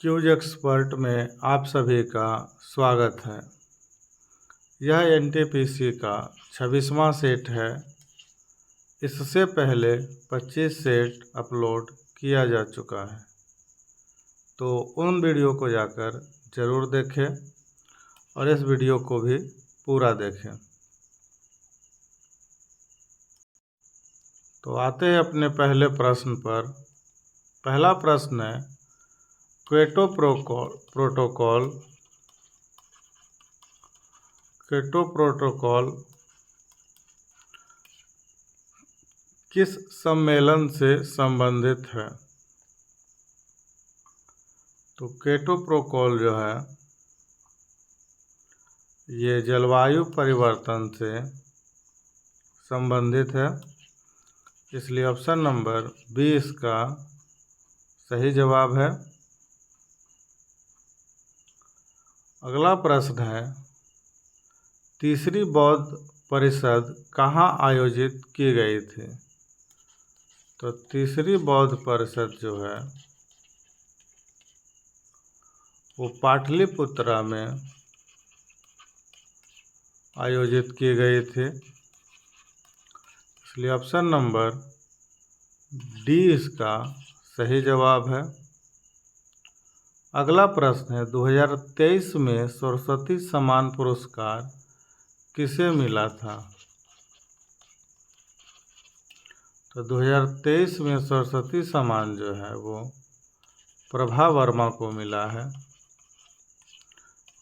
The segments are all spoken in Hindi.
क्यूज एक्सपर्ट में आप सभी का स्वागत है। यह एनटीपीसी का 26वां सेट है। इससे पहले 25 सेट अपलोड किया जा चुका है, तो उन वीडियो को जाकर ज़रूर देखें और इस वीडियो को भी पूरा देखें। तो आते हैं अपने पहले प्रश्न पर। पहला प्रश्न है, क्योटो प्रोटोकॉल किस सम्मेलन से संबंधित है? तो क्योटो प्रोटोकॉल जो है ये जलवायु परिवर्तन से संबंधित है, इसलिए ऑप्शन नंबर 20 का सही जवाब है। अगला प्रश्न है, तीसरी बौद्ध परिषद कहाँ आयोजित की गई थी? तो तीसरी बौद्ध परिषद जो है वो पाटलिपुत्रा में आयोजित की गई थी, इसलिए ऑप्शन नंबर डी इसका सही जवाब है। अगला प्रश्न है, 2023 में सरस्वती सम्मान पुरस्कार किसे मिला था? तो 2023 में सरस्वती सम्मान जो है वो प्रभा वर्मा को मिला है।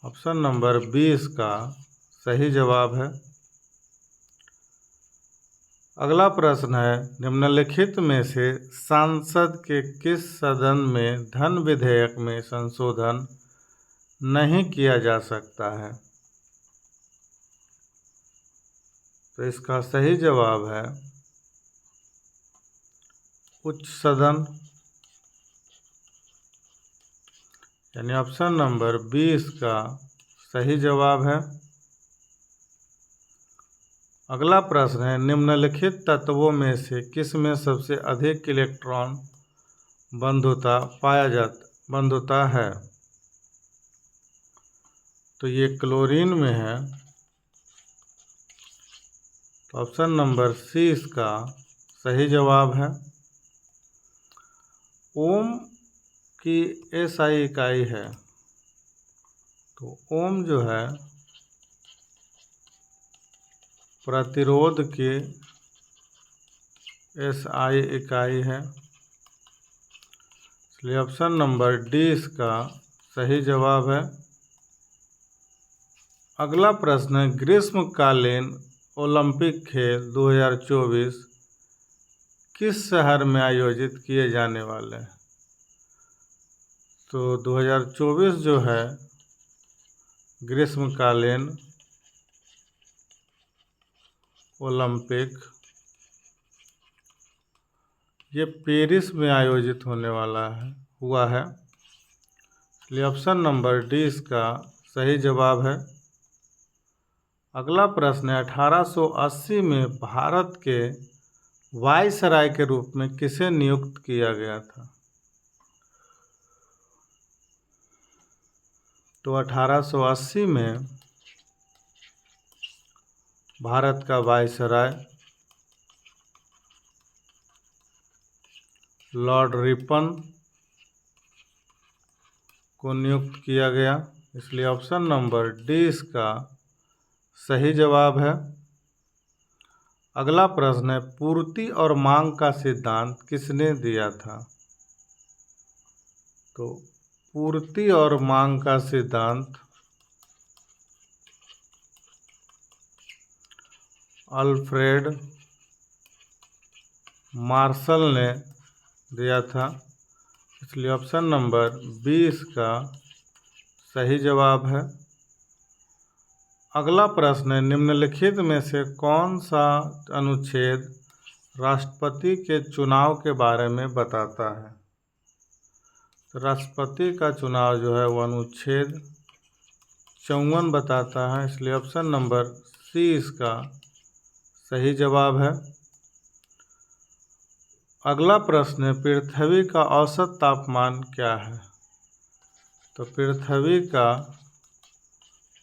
ऑप्शन नंबर 20 का सही जवाब है। अगला प्रश्न है, निम्नलिखित में से संसद के किस सदन में धन विधेयक में संशोधन नहीं किया जा सकता है? तो इसका सही जवाब है उच्च सदन, यानी ऑप्शन नंबर 20 का सही जवाब है। अगला प्रश्न है, निम्नलिखित तत्वों में से किस में सबसे अधिक इलेक्ट्रॉन बंधुता है? तो ये क्लोरीन में है, तो ऑप्शन नंबर सी इसका सही जवाब है। ओम की एसआई इकाई है, तो ओम जो है प्रतिरोध की एसआई इकाई है, इसलिए ऑप्शन नंबर डी इसका सही जवाब है। अगला प्रश्न है, ग्रीष्मकालीन ओलंपिक खेल 2024 किस शहर में आयोजित किए जाने वाले हैं? तो 2024 जो है ग्रीष्मकालीन ओलंपिक ये पेरिस में आयोजित होने वाला हुआ है, इसलिए ऑप्शन नंबर डी इसका सही जवाब है। अगला प्रश्न है, 1880 में भारत के वायसराय के रूप में किसे नियुक्त किया गया था? तो 1880 में भारत का वायसराय लॉर्ड रिपन को नियुक्त किया गया, इसलिए ऑप्शन नंबर डी इसका सही जवाब है। अगला प्रश्न है, पूर्ति और मांग का सिद्धांत किसने दिया था? तो पूर्ति और मांग का सिद्धांत अल्फ्रेड मार्शल ने दिया था, इसलिए ऑप्शन नंबर 20 का सही जवाब है। अगला प्रश्न है, निम्नलिखित में से कौन सा अनुच्छेद राष्ट्रपति के चुनाव के बारे में बताता है? तो राष्ट्रपति का चुनाव जो है वो अनुच्छेद 54 बताता है, इसलिए ऑप्शन नंबर सी इसका सही जवाब है। अगला प्रश्न है, पृथ्वी का औसत तापमान क्या है? तो पृथ्वी का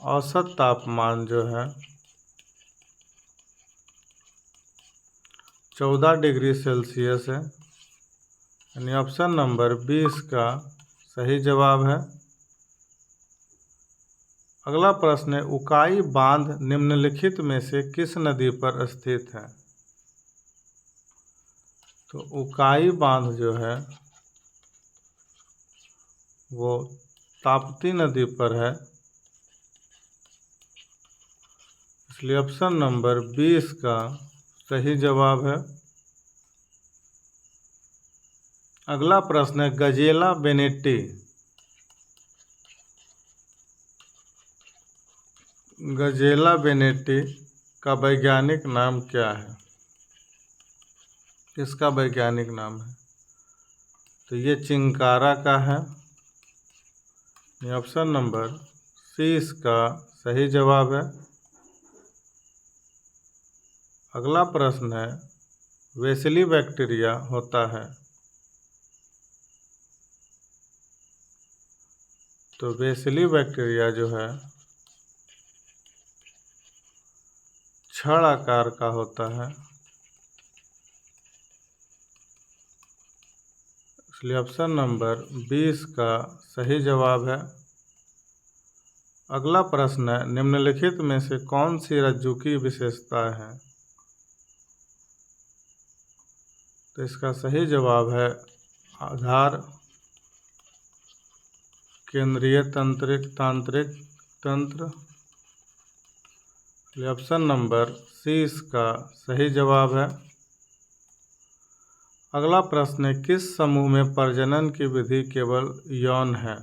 औसत तापमान जो है 14 डिग्री सेल्सियस है, यानी ऑप्शन नंबर 20 का सही जवाब है। अगला प्रश्न है, उकाई बांध निम्नलिखित में से किस नदी पर स्थित है? तो उकाई बांध जो है वो ताप्ती नदी पर है, इसलिए ऑप्शन नंबर 20 का सही जवाब है। अगला प्रश्न है, गजेला बेनेटी का वैज्ञानिक नाम क्या है? इसका वैज्ञानिक नाम है, तो ये चिंकारा का है, ऑप्शन नंबर सी इसका सही जवाब है। अगला प्रश्न है, वेसिली बैक्टीरिया होता है, तो वेसिली बैक्टीरिया जो है छड़ आकार का होता है, इसलिए ऑप्शन नंबर 20 का सही जवाब है। अगला प्रश्न है, निम्नलिखित में से कौन सी रज्जु की विशेषता है? तो इसका सही जवाब है आधार केंद्रीय तांत्रिक तंत्र, ऑप्शन नंबर सी इसका सही जवाब है। अगला प्रश्न है, किस समूह में प्रजनन की विधि केवल यौन है?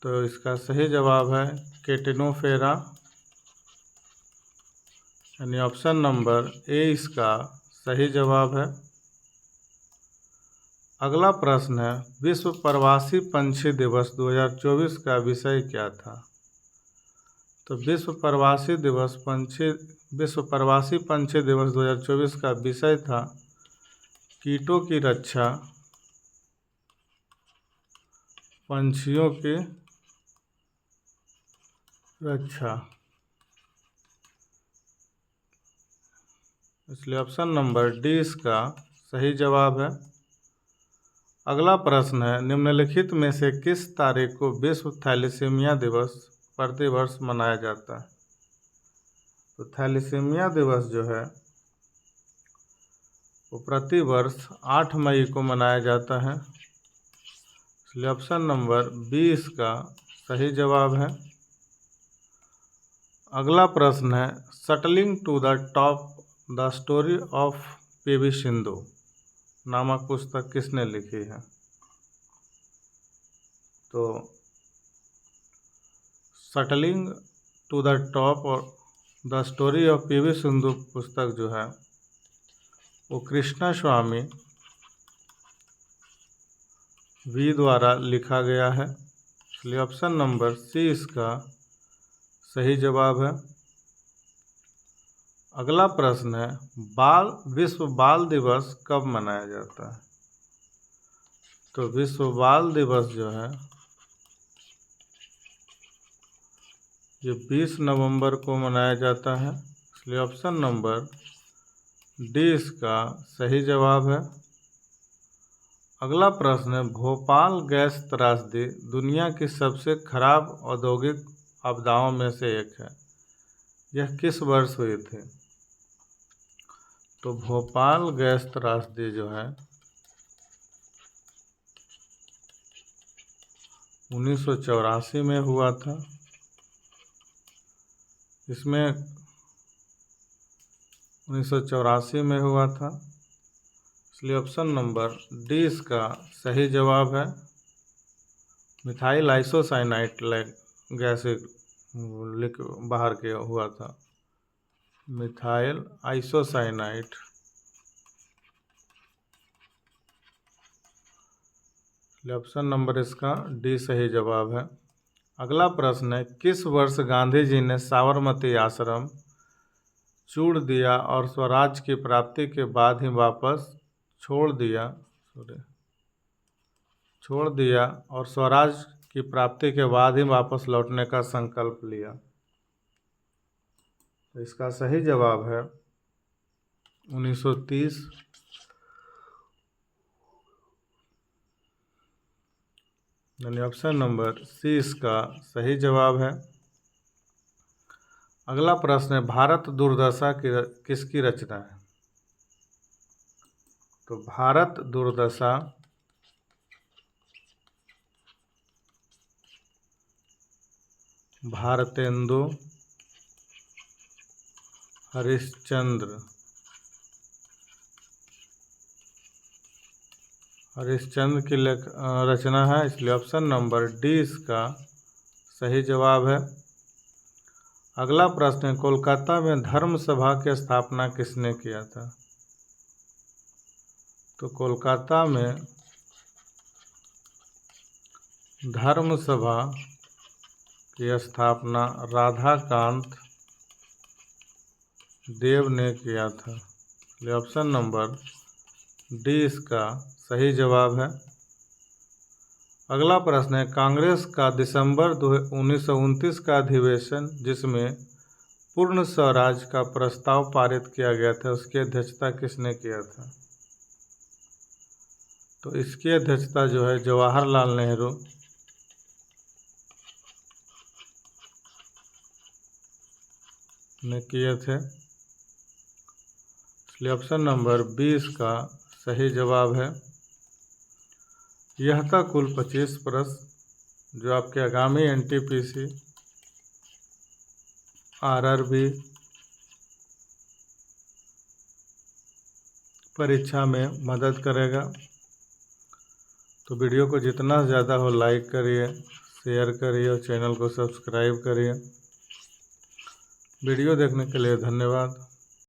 तो इसका सही जवाब है केटिनोफेरा, यानी ऑप्शन नंबर ए इसका सही जवाब है। अगला प्रश्न है, विश्व प्रवासी पंछी दिवस 2024 का विषय क्या था? तो विश्व प्रवासी पंछी दिवस 2024 का विषय था कीटों की रक्षा, पंछियों की रक्षा, इसलिए ऑप्शन नंबर डी इसका सही जवाब है। अगला प्रश्न है, निम्नलिखित में से किस तारीख को विश्व थैलेसीमिया दिवस प्रतिवर्ष मनाया जाता है? तो थैलेसीमिया दिवस जो है वो प्रतिवर्ष 8 मई को मनाया जाता है, इसलिए ऑप्शन नंबर 20 का सही जवाब है। अगला प्रश्न है, shuttling to the top the story of PV Sindhu नामक पुस्तक किसने लिखी है? तो शटलिंग टू द टॉप और the story of PV Sindhu पुस्तक जो है वो कृष्णा स्वामी वी द्वारा लिखा गया है, इसलिए ऑप्शन नंबर सी इसका सही जवाब है। अगला प्रश्न है, विश्व बाल दिवस कब मनाया जाता है? तो विश्व बाल दिवस जो है ये 20 नवंबर को मनाया जाता है, इसलिए ऑप्शन नंबर डी इसका सही जवाब है। अगला प्रश्न है, भोपाल गैस त्रासदी दुनिया की सबसे खराब औद्योगिक आपदाओं में से एक है, यह किस वर्ष हुई थी? तो भोपाल गैस त्रासदी जो है 1984 में हुआ था, इसमें 1984 में हुआ था, इसलिए ऑप्शन नंबर डी इसका सही जवाब है। मिथाइल आइसोसाइनाइट गैस बाहर के हुआ था, मिथाइल आइसोसाइनाइट, ऑप्शन नंबर इसका डी सही जवाब है। अगला प्रश्न है, किस वर्ष गांधी जी ने साबरमती आश्रम छोड़ दिया और स्वराज की प्राप्ति के बाद ही वापस छोड़ छोड़ दिया और स्वराज की प्राप्ति के बाद ही वापस लौटने का संकल्प लिया। तो इसका सही जवाब है 1930। यानी ऑप्शन नंबर सी इसका सही जवाब है। अगला प्रश्न है, भारत दुर्दशा किसकी रचना है? तो भारत दुर्दशा भारतेंदु हरिश्चंद्र की रचना है, इसलिए ऑप्शन नंबर डी इसका सही जवाब है। अगला प्रश्न है, कोलकाता में धर्म सभा की स्थापना किसने किया था? तो कोलकाता में धर्म सभा की स्थापना राधाकांत देव ने किया था, इसलिए ऑप्शन नंबर डी इसका सही जवाब है। अगला प्रश्न है, कांग्रेस का दिसंबर 1929 का अधिवेशन जिसमें पूर्ण स्वराज का प्रस्ताव पारित किया गया था, उसकी अध्यक्षता किसने किया था? तो इसकी अध्यक्षता जो है जवाहरलाल नेहरू ने किए थे, इसलिए ऑप्शन नंबर 20 का सही जवाब है। यह था कुल 25 प्रश्न जो आपके आगामी एनटीपीसी, आरआरबी परीक्षा में मदद करेगा। तो वीडियो को जितना ज़्यादा हो लाइक करिए, शेयर करिए और चैनल को सब्सक्राइब करिए। वीडियो देखने के लिए धन्यवाद।